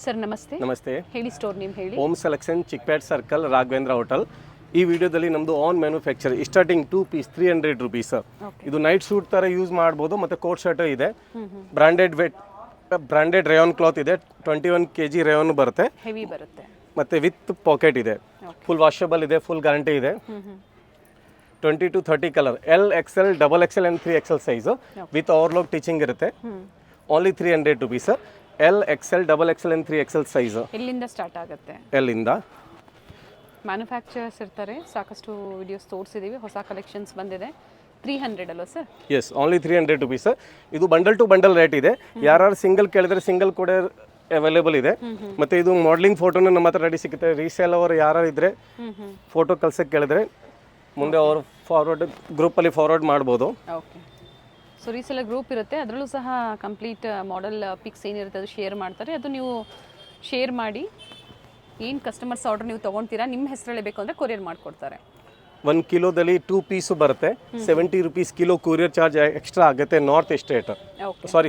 Sir ನಮಸ್ತೆ. ನಮಸ್ತೆ. ಹೇಳಿ ಸ್ಟೋರ್ ನೇಮ್ ಹೇಳಿ. Home selection Chickpet circle Raghavendra hotel. ಈ ವಿಡಿಯೋದಲ್ಲಿ ನಮ್ಮದು own manufacture starting 2 piece 300 rupees. ಇದು ನೈಟ್ ಸೂಟ್ ಥರ ಯೂಸ್ ಮಾಡ್ಬೋದು. ಮತ್ತು ಕೋಟ್ ಶರ್ಟ್ ಇದೆ. ಬ್ರಾಂಡೆಡ್ ರೇಯಾನ್ ಕ್ಲಾತ್ ಇದೆ. 21 kg ರೇಯಾನ್ ಬರುತ್ತೆ. ಹೆವಿ ಬರುತ್ತೆ. ಮತ್ತು ವಿತ್ ಪಾಕೆಟ್ ಇದೆ. ಫುಲ್ ವಾಷಬಲ್ ಇದೆ. ಫುಲ್ ಗ್ಯಾರಂಟಿ ಇದೆ. 20 to 30 colour, L, XL, XXL and 3XL size with overlock stitching ಇರುತ್ತೆ. Only 300 rupees. L, XL, XXL and 3XL size. ಎಲ್ಲಿಂದ start ಆಗುತ್ತೆ? L ಇಂದ. ಮ್ಯಾನುಫ್ಯಾಕ್ಚರರ್ಸ್ ಇರ್ತಾರೆ. ಸಾಕಷ್ಟು ವಿಡಿಯೋಸ್ ತೋರಿಸಿದ್ದೀವಿ. ಹೊಸ ಕಲೆಕ್ಷನ್ಸ್ ಬಂದಿದೆ. 300 ಅಲ್ವಾ ಸರ್? Yes, only 300 rupees. ಇದು ಬಂಡಲ್ ಟು ಬಂಡಲ್ ರೇಟ್ ಇದೆ. ಯಾರು ಸಿಂಗಲ್ ಕೇಳಿದ್ರೆ ಸಿಂಗಲ್ ಕೂಡ ಅವೈಲೇಬಲ್ ಇದೆ. ಮತ್ತೆ ಇದು ಮಾಡಲಿಂಗ್ ಫೋಟೋನ ನಮ್ಮ ಹತ್ರ ರೆಡಿ ಸಿಗುತ್ತೆ. ರೀಸೇಲ್ ಅವರು ಯಾರು ಇದ್ರೆ ಫೋಟೋ ಕಳ್ಸಕ್ಕೆ ಕೇಳಿದ್ರೆ ಮುಂದೆ ಅವರು ಫಾರ್ವರ್ಡ್ ಗ್ರೂಪಲ್ಲಿ ಫಾರ್ವರ್ಡ್ ಮಾಡ್ಬೋದು. ಓಕೆ. ಸೊ ರೀಸೆಲ್ಲರ್ ಗ್ರೂಪ್ ಇರುತ್ತೆ. ಅದರಲ್ಲೂ ಸಹ ಕಂಪ್ಲೀಟ್ ಮಾಡೆಲ್ ಪಿಕ್ಸ್ ಏನಿರುತ್ತೆ ಅದು ಶೇರ್ ಮಾಡ್ತಾರೆ. ಅದು ನೀವು ಶೇರ್ ಮಾಡಿ ಏನು ಕಸ್ಟಮರ್ಸ್ ಆರ್ಡರ್ ನೀವು ತೊಗೊಳ್ತೀರಾ ನಿಮ್ಮ ಹೆಸರಲ್ಲೇ ಬೇಕು ಅಂದರೆ ಕೊರಿಯರ್ ಮಾಡಿಕೊಡ್ತಾರೆ. 1 ಕಿಲೋದಲ್ಲಿ 2 ಪೀಸು ಬರುತ್ತೆ. 70 rupees kilo courier charge extra ಆಗುತ್ತೆ. North state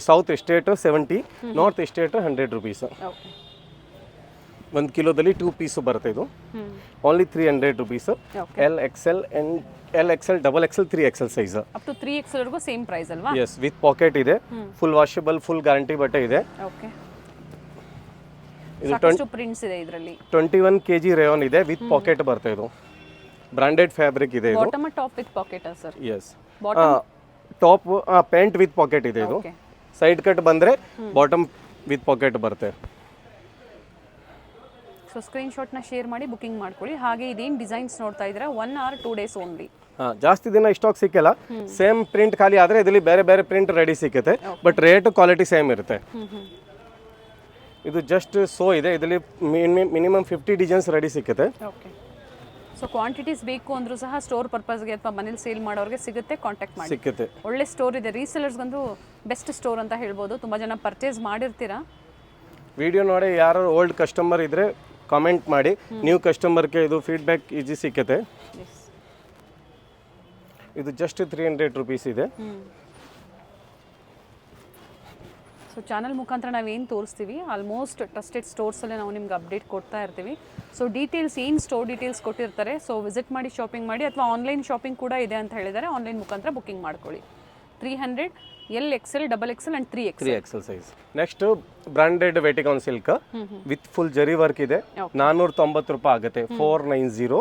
south state 70, north state 100 rupees. 1 ಕಿಲೋದಲ್ಲಿ 2 ಪೀಸು ಬರುತ್ತೆ. ಇದು only 300 rupees. L, XL, XXL, 3XL size. Up to 3XL ವರೆಗೂ ಸೇಮ್ ಪ್ರೈಸ್ ಅಲ್ವಾ? ಎಸ್, ವಿತ್ ಪಾಕೆಟ್ ಇದೆ. ಫುಲ್ ವಾಷಬಲ್, ಫುಲ್ ಗ್ಯಾರಂಟಿ ಬಟ್ಟೆ ಇದೆ. Okay. ಇದು ಸಾಕಷ್ಟು ಪ್ರಿಂಟ್ಸ್ ಇದೆ ಇದರಲ್ಲಿ. 21 kg ರೇಯಾನ್ ಇದೆ. ವಿತ್ ಪಾಕೆಟ್ ಬರುತ್ತೆ. ಇದು ಬ್ರಾಂಡೆಡ್ ಫ್ಯಾಬ್ರಿಕ್ ಇದೆ. ಇದು bottom top with pocket sir? Yes, top pant with pocket ಇದೆ. ಇದು ಸೈಡ್ ಕಟ್ ಬಂದ್ರೆ ಬಾಟಮ್ ವಿತ್ ಪಾಕೆಟ್ ಬರುತ್ತೆ. ಸೊ ಸ್ಕ್ರೀನ್ಶಾಟ್ನ ಶೇರ್ ಮಾಡಿ ಬುಕಿಂಗ್ ಮಾಡ್ಕೊಳ್ಳಿ. ಹಾಗೆ ಇದೇನು ಡಿಸೈನ್ಸ್ ನೋಡ್ತಾ ಇದ್ದೀರಾ 1 or 2 days ಓನ್ಲಿ. ಜಾಸ್ತಿ ದಿನ ಸ್ಟಾಕ್ ಸಿಕ್ಕಲ್ಲ. ಸೇಮ್ ಪ್ರಿಂಟ್ ಖಾಲಿ ಆದರೆ ಇದರಲ್ಲಿ ಬೇರೆ ಬೇರೆ ಪ್ರಿಂಟ್ ರೆಡಿ ಸಿಕ್ಕುತ್ತೆ. ಬಟ್ ರೇಟ್ ಕ್ವಾಲಿಟಿ ಸೇಮ್ ಇರುತ್ತೆ. ಇದು ಜಸ್ಟ್ ಸೋ ಇದೆ. ಇದರಲ್ಲಿ ಮಿನಿಮಮ್ 50 ಡಿಸೈನ್ಸ್ ರೆಡಿ ಸಿಕ್ಕುತ್ತೆ. ಓಕೆ. ಸೊ ಕ್ವಾಂಟಿಟೀಸ್ ಬೇಕು ಅಂದರೂ ಸಹ ಸ್ಟೋರ್ ಪರ್ಪಸ್ಗೆ ಅಥವಾ ಮನೇಲಿ ಸೇಲ್ ಮಾಡೋರಿಗೆ ಸಿಗುತ್ತೆ. ಕಾಂಟ್ಯಾಕ್ಟ್ ಮಾಡಿ. ಸಿಕ್ಕುತ್ತೆ. ಒಳ್ಳೆ ಸ್ಟೋರ್ ಇದೆ. ರೀಸೆಲರ್ಸ್ಗಂತೂ ಬೆಸ್ಟ್ ಸ್ಟೋರ್ ಅಂತ ಹೇಳ್ಬೋದು. ತುಂಬ ಜನ ಪರ್ಚೇಸ್ ಮಾಡಿರ್ತೀರಾ. ವಿಡಿಯೋ ನೋಡಿ ಯಾರು ಓಲ್ಡ್ ಕಸ್ಟಮರ್ ಇದ್ರೆ ಕಾಮೆಂಟ್ ಮಾಡಿ. ನ್ಯೂ ಕಸ್ಟಮರ್ಗೆ ಇದು ಫೀಡ್ಬ್ಯಾಕ್ ಈಜಿ ಸಿಕ್ಕುತ್ತೆ. ಇದು ಜಸ್ಟ್ 300 ರೂಪೀಸ್ ಇದೆ. ಸೊ ಚಾನಲ್ ಮುಖಾಂತರ ನಾವೇನು ತೋರಿಸ್ತೀವಿ ಆಲ್ಮೋಸ್ಟ್ ಟ್ರಸ್ಟೆಡ್ ಸ್ಟೋರ್ಸಲ್ಲೇ ನಾವು ನಿಮ್ಗೆ ಅಪ್ಡೇಟ್ ಕೊಡ್ತಾ ಇರ್ತೀವಿ. ಸೊ ಡೀಟೇಲ್ಸ್ ಏನು ಸ್ಟೋರ್ ಡೀಟೇಲ್ಸ್ ಕೊಟ್ಟಿರ್ತಾರೆ. ಸೊ ವಿಸಿಟ್ ಮಾಡಿ ಶಾಪಿಂಗ್ ಮಾಡಿ, ಅಥವಾ ಆನ್ಲೈನ್ ಶಾಪಿಂಗ್ ಕೂಡ ಇದೆ ಅಂತ ಹೇಳಿದ್ದಾರೆ. ಆನ್ಲೈನ್ ಮುಖಾಂತರ ಬುಕಿಂಗ್ ಮಾಡ್ಕೊಳ್ಳಿ. 300 L, XL, XXL and 3XL size. Next branded Vatican silk with full zari work ಇದೆ. 490 ರೂಪಾಯಿ ಆಗುತ್ತೆ. 490.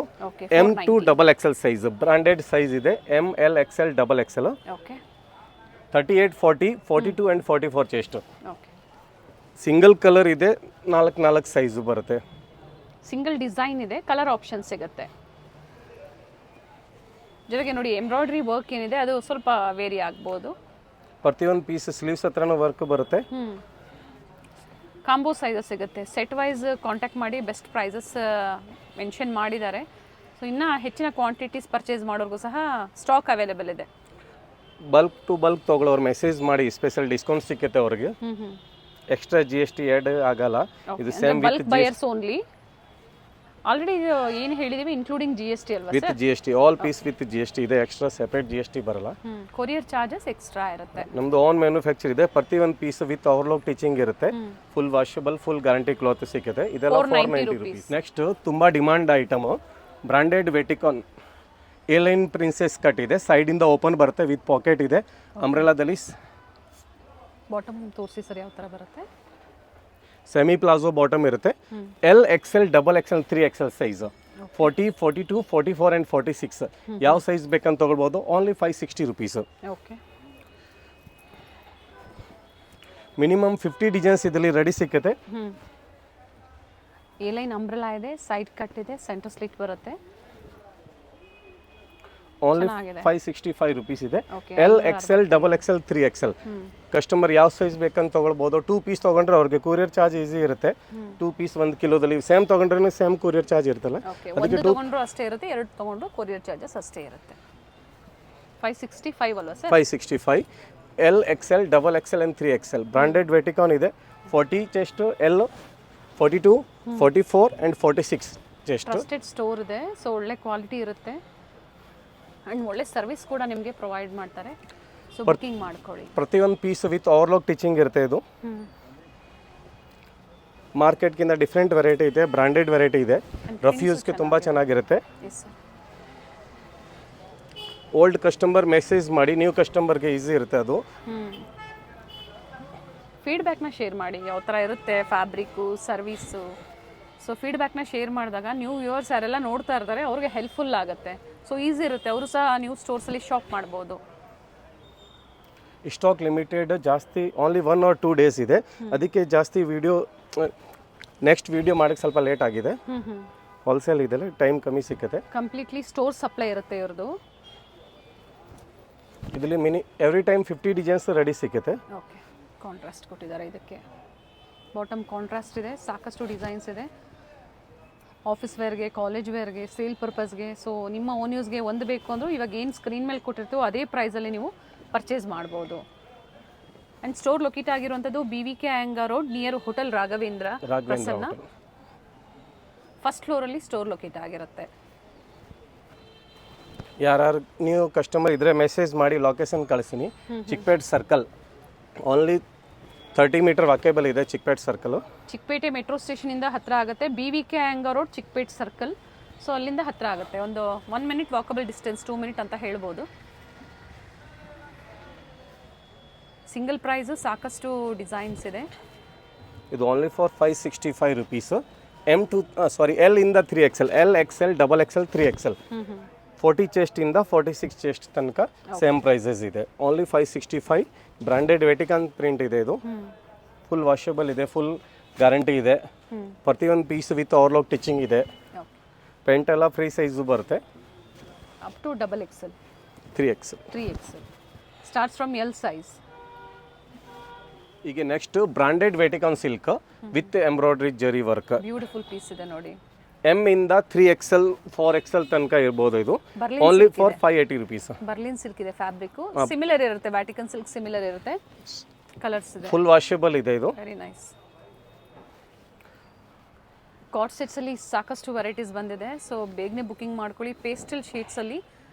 M to XXL size branded size ಇದೆ. M, L, XL, XXL. Okay. 38, 40, 42 and 44 chest. Okay. Single colour ಇದೆ. 4 size ಬರುತ್ತೆ. Single design ಇದೆ. Colour option ಸಿಗುತ್ತೆ. ಜೊತೆಗೆ ನೋಡಿ ಎಂಬ್ರಾಯ್ಡ್ರಿ ವರ್ಕ್ ಏನಿದೆ ಅದು ಸ್ವಲ್ಪ ವೇರಿ ಆಗ್ಬೋದು. ಪ್ರತಿಯೊಂದು ಪೀಸ್ ಸ್ಲೀವ್ಸ್ ಹತ್ರನೂ ವರ್ಕ್ ಬರುತ್ತೆ. ಕಾಂಬೋ ಸೈಜಸ್ ಸಿಗುತ್ತೆ. ಸೆಟ್ ವೈಸ್ ಕಾಂಟ್ಯಾಕ್ಟ್ ಮಾಡಿ. ಬೆಸ್ಟ್ ಪ್ರೈಸಸ್ ಮೆನ್ಷನ್ ಮಾಡಿದ್ದಾರೆ. ಸೊ ಇನ್ನೂ ಹೆಚ್ಚಿನ ಕ್ವಾಂಟಿಟೀಸ್ ಪರ್ಚೇಸ್ ಮಾಡೋರ್ಗೂ ಸಹ ಸ್ಟಾಕ್ ಅವೈಲೇಬಲ್ ಇದೆ. ಬಲ್ಕ್ ಟು ಬಲ್ಕ್ ತೊಗೊಳ್ಳೋರು ಮೆಸೇಜ್ ಮಾಡಿ. ಸ್ಪೆಷಲ್ ಡಿಸ್ಕೌಂಟ್ ಸಿಕ್ಕುತ್ತೆ ಅವ್ರಿಗೆ. ಎಕ್ಸ್ಟ್ರಾ GST ಆ್ಯಡ್ ಆಗಲ್ಲ. ಇದು same bulk buyers only. Already ಏನು ಹೇಳಿದೀವಿ ಇನ್ಕ್ಲೂಡಿಂಗ್ GST ಅಲ್ವಾ sir? With GST all piece with GST ಇದೆ. ಎಕ್ಸ್ಟ್ರಾ ಸೆಪರೇಟ್ GST ಬರಲ್ಲ. ಕೊರಿಯರ್ ಚಾರ್ಜಸ್ ಎಕ್ಸ್ಟ್ರಾ ಇರುತ್ತೆ. ನಮ್ದು ಆನ್ ಮ್ಯಾನುಫ್ಯಾಕ್ಚರ್ ಇದೆ. ಪ್ರತಿಯೊಂದು ಪೀಸ್ ವಿತ್ ಓವರ್ಲಾಕ್ ಟೀಚಿಂಗ್ ಇರುತ್ತೆ. Full washable, full guarantee cloth ಸಿಕ್ಕುತ್ತೆ. ಇದೆಲ್ಲ 490 ರೂಪೀಸ್. ನೆಕ್ಸ್ಟ್ ತುಂಬಾ demand item branded Vatican A line princess cut ಇದೆ. ಸೈಡ್ ಇಂದ ಓಪನ್ ಬರುತ್ತೆ. ವಿತ್ ಪಾಕೆಟ್ ಇದೆ. ಅಂಬ್ರೆಲಾದಲ್ಲಿ ಬಾಟಮ್ ತೋರಿಸಿ ಸರ್ ಯಾವ ಥರ ಬರುತ್ತೆ. ಸೆಮಿ ಪ್ಲಾಜೋ ಬಾಟಮ್ ಇರುತ್ತೆ. L, XL, XXL, 3XL size. 40, 42, 44 and 46 ಯಾವ ಸೈಜ್ ಬೇಕಂತ ತೊಗೊಳ್ಬೋದು. Only 560 rupees. Okay. Minimum 50 designs ಇದರಲ್ಲಿ ರೆಡಿ ಸಿಕ್ಕುತ್ತೆ. A-ಲೈನ್ ಅಂಬ್ರೆಲಾ ಇದೆ. ಸೈಡ್ ಕಟ್ ಇದೆ. ಸೆಂಟರ್ ಸ್ಲಿಟ್ ಬರುತ್ತೆ. ಓನ್ಲಿ 565 ರೂಪೀಸ್ ಇದೆ. L, XL, XXL, 3XL customer ಯಾವ ಸೈಜ್ ಬೇಕಂತ ತೊಗೊಳ್ಬೋದು. 2 ಪೀಸ್ ತೊಗೊಂಡ್ರೆ ಅವ್ರಿಗೆ ಕೊರಿಯರ್ ಚಾರ್ಜ್ ಈಸಿ ಇರುತ್ತೆ. 2 ಪೀಸ್ 1 ಕಿಲೋದಲ್ಲಿ ಸೇಮ್ ತೊಗೊಂಡ್ರೆ ಸೇಮ್ ಕೊರಿಯರ್ ಚಾರ್ಜ್ ಇರುತ್ತಲ್ಲ. ಅದಕ್ಕೆ ತೊಗೊಂಡ್ರು ಅಷ್ಟೇ ಇರುತ್ತೆ. 2 ತೊಗೊಂಡ್ರು ಕೊರಿಯರ್ ಚಾರ್ಜಸ್ ಅಷ್ಟೇ ಇರುತ್ತೆ. 565 ಅಲ್ವಾ sir? 565. L, XL, XXL and 3XL branded Vatican ಇದೆ. 40 chest L, 42, 44 and 46 chest. Trusted store ಇದೆ. ಸೊ ಒಳ್ಳೆ ಕ್ವಾಲಿಟಿ ಇರುತ್ತೆ. ಆ್ಯಂಡ್ ಒಳ್ಳೆ ಸರ್ವಿಸ್ ಕೂಡ ನಿಮಗೆ ಪ್ರೊವೈಡ್ ಮಾಡ್ತಾರೆ. ಸೊ ಬುಕಿಂಗ್ ಮಾಡ್ಕೊಳ್ಳಿ. ಪ್ರತಿಯೊಂದು ಪೀಸ್ ವಿತ್ ಓವರ್ಲಾಕ್ ಟೀಚಿಂಗ್ ಇರುತ್ತೆ. ಇದು ಮಾರ್ಕೆಟ್ಗಿಂತ ಡಿಫ್ರೆಂಟ್ ವೆರೈಟಿ ಇದೆ, ಬ್ರಾಂಡೆಡ್ ವೆರೈಟಿ ಇದೆ, ರಫ್ಯೂಸ್ಗೆ ತುಂಬ ಚೆನ್ನಾಗಿರುತ್ತೆ. Yes sir. Old customer message ಮಾಡಿ, ನ್ಯೂ ಕಸ್ಟಮರ್ಗೆ ಈಸಿ ಇರುತ್ತೆ ಅದು. ಫೀಡ್ಬ್ಯಾಕ್ನ ಶೇರ್ ಮಾಡಿ, ಯಾವ ಥರ ಇರುತ್ತೆ ಫ್ಯಾಬ್ರಿಕ್ಕು, ಸರ್ವೀಸು. ಸೊ ಫೀಡ್ಬ್ಯಾಕ್ನ ಶೇರ್ ಮಾಡಿದಾಗ ನ್ಯೂ ವ್ಯೂವರ್ಸ್ ಯಾರೆಲ್ಲ ನೋಡ್ತಾ ಇರ್ತಾರೆ ಅವ್ರಿಗೆ ಹೆಲ್ಪ್ಫುಲ್ ಆಗುತ್ತೆ. ಸೊ ಈಸಿ ಇರುತ್ತೆ, ಅವರು ಸಹ ನ್ಯೂ ಸ್ಟೋರ್ಸಲ್ಲಿ ಶಾಪ್ ಮಾಡ್ಬೋದು. ಸ್ಟಾಕ್ ಲಿಮಿಟೆಡ್ ಜಾಸ್ತಿ, ಓನ್ಲಿ 1 or 2 ಡೇಸ್ ಇದೆ, ಅದಕ್ಕೆ ಜಾಸ್ತಿ ವಿಡಿಯೋ ನೆಕ್ಸ್ಟ್ ವಿಡಿಯೋ ಮಾಡೋಕ್ಕೆ ಸ್ವಲ್ಪ ಲೇಟ್ ಆಗಿದೆ. ಹೋಲ್ಸೇಲ್ ಇದೆಲ್ಲ ಟೈಮ್ ಕಮ್ಮಿ ಸಿಕ್ಕತ್ತೆ. ಕಂಪ್ಲೀಟ್ಲಿ ಸ್ಟೋರ್ ಸಪ್ಲೈ ಇರುತ್ತೆ ಇವ್ರದ್ದು. ಇದರಲ್ಲಿ ಎವ್ರಿ ಟೈಮ್ 50 ಡಿಸೈನ್ಸ್ ರೆಡಿ ಸಿಕ್ಕತ್ತೆ. ಓಕೆ, ಕಾಂಟ್ರಾಸ್ಟ್ ಕೊಟ್ಟಿದ್ದಾರೆ ಇದಕ್ಕೆ. ಬಾಟಮ್ ಕಾಂಟ್ರಾಸ್ಟ್ ಇದೆ, ಸಾಕಷ್ಟು ಡಿಸೈನ್ಸ್ ಇದೆ. ಆಫೀಸ್ ವೇರ್ಗೆ, ಕಾಲೇಜ್ ವೇರ್ಗೆ, ಸೇಲ್ ಪರ್ಪಸ್ಗೆ. ಸೊ ನಿಮ್ಮ ಓನ್ ಯೂಸ್ಗೆ ಒಂದು ಬೇಕು ಅಂದರೂ ಇವಾಗ ಏನು ಸ್ಕ್ರೀನ್ ಮೇಲೆ ಕೊಟ್ಟಿರ್ತೀವೋ ಅದೇ ಪ್ರೈಸಲ್ಲಿ ನೀವು ಪರ್ಚೇಸ್ ಮಾಡ್ಬೋದು. ಆ್ಯಂಡ್ ಸ್ಟೋರ್ ಲೊಕೇಟ್ ಆಗಿರುವಂಥದ್ದು BVK Iyengar road near hotel Raghavendra Prasanna. First ಫ್ಲೋರಲ್ಲಿ ಸ್ಟೋರ್ ಲೊಕೇಟ್ ಆಗಿರುತ್ತೆ. ಯಾರು ನೀವು ಕಸ್ಟಮರ್ ಇದ್ರೆ ಮೆಸೇಜ್ ಮಾಡಿ ಲೊಕೇಶನ್ ಕಳಿಸ್ತೀನಿ. Chickpet circle, only 30 metre walkable ಇದೆ ಚಿಕ್ಕಪೇಟೆ ಸರ್ಕಲ್. ಚಿಕ್ಕಪೇಟೆ ಮೆಟ್ರೋ ಸ್ಟೇಷನಿಂದ ಹತ್ತಿರ ಆಗುತ್ತೆ. BVK Iyengar road Chickpet circle. So ಅಲ್ಲಿಂದ ಹತ್ತಿರ ಆಗುತ್ತೆ, ಒಂದು 1 ಮಿನಿಟ್ ವಾಕಬಲ್ ಡಿಸ್ಟೆನ್ಸ್, 2 ಮಿನಿಟ್ ಅಂತ ಹೇಳ್ಬೋದು. ಸಿಂಗಲ್ ಪ್ರೈಸು, ಸಾಕಷ್ಟು ಡಿಸೈನ್ಸ್ ಇದೆ. ಇದು ಓನ್ಲಿ ಫಾರ್ 565 ರುಪೀಸ್. L ಇಂದ 3XL, LXL, XXL, 3XL, 40 chest ಇಂದ 46 ಚೆಸ್ಟ್ ತನಕ ಸೇಮ್ ಪ್ರೈಸಸ್ ಇದೆ. ಓನ್ಲಿ 565. ಬ್ರಾಂಡೆಡ್ ವೆಟಿಕನ್ ಪ್ರಿಂಟ್ ಇದೆ. ಇದು ಫುಲ್ ವಾಷಬಲ್ ಇದೆ, ಫುಲ್ ಗ್ಯಾರಂಟಿ ಇದೆ. ಪ್ರತಿಯೊಂದು ಪೀಸ್ ವಿತ್ ಓವರ್ಲಾಕ್ ಟಿಚಿಂಗ್ ಇದೆ. ಪೆಂಟ್ ಎಲ್ಲ ಫ್ರೀ ಸೈಜು ಬರುತ್ತೆ. Up to XXL, 3XL starts from L size. ಈಗ next branded Vatican silk with embroidery zari work. Beautiful piece ಇದೆ ನೋಡಿ. M ಇಂದ 3XL, 4XL ತನಕ ಇರ್ಬೋದು. ಇದು only for 580 rupees. Berlin silk ಇದೆ, ಫ್ಯಾಬ್ರಿಕ್ ಸಿಮಿಲರ್ ಇರುತ್ತೆ, ವ್ಯಾಟಿಕನ್ ಸಿಲ್ಕ್ ಸಿಮಿಲರ್ ಇರುತ್ತೆ. ಕಲರ್ಸ್ ಇದೆ, ಫುಲ್ ವಾಷಬಲ್ ಇದೆ. ಇದು ವೆರಿ ನೈಸ್. ಕಾರ್ಡ್ ಸೆಟ್ಸ್ ಅಲ್ಲಿ ಸಾಕಷ್ಟು ವೆರೈಟೀಸ್ ಬಂದಿದೆ. ಸೊ ಬೇಗನೆ ಬುಕಿಂಗ್ ಮಾಡ್ಕೊಳ್ಳಿ. ಪೇಸ್ಟಲ್ ಶೇಡ್ಸ್ ಅಲ್ಲಿ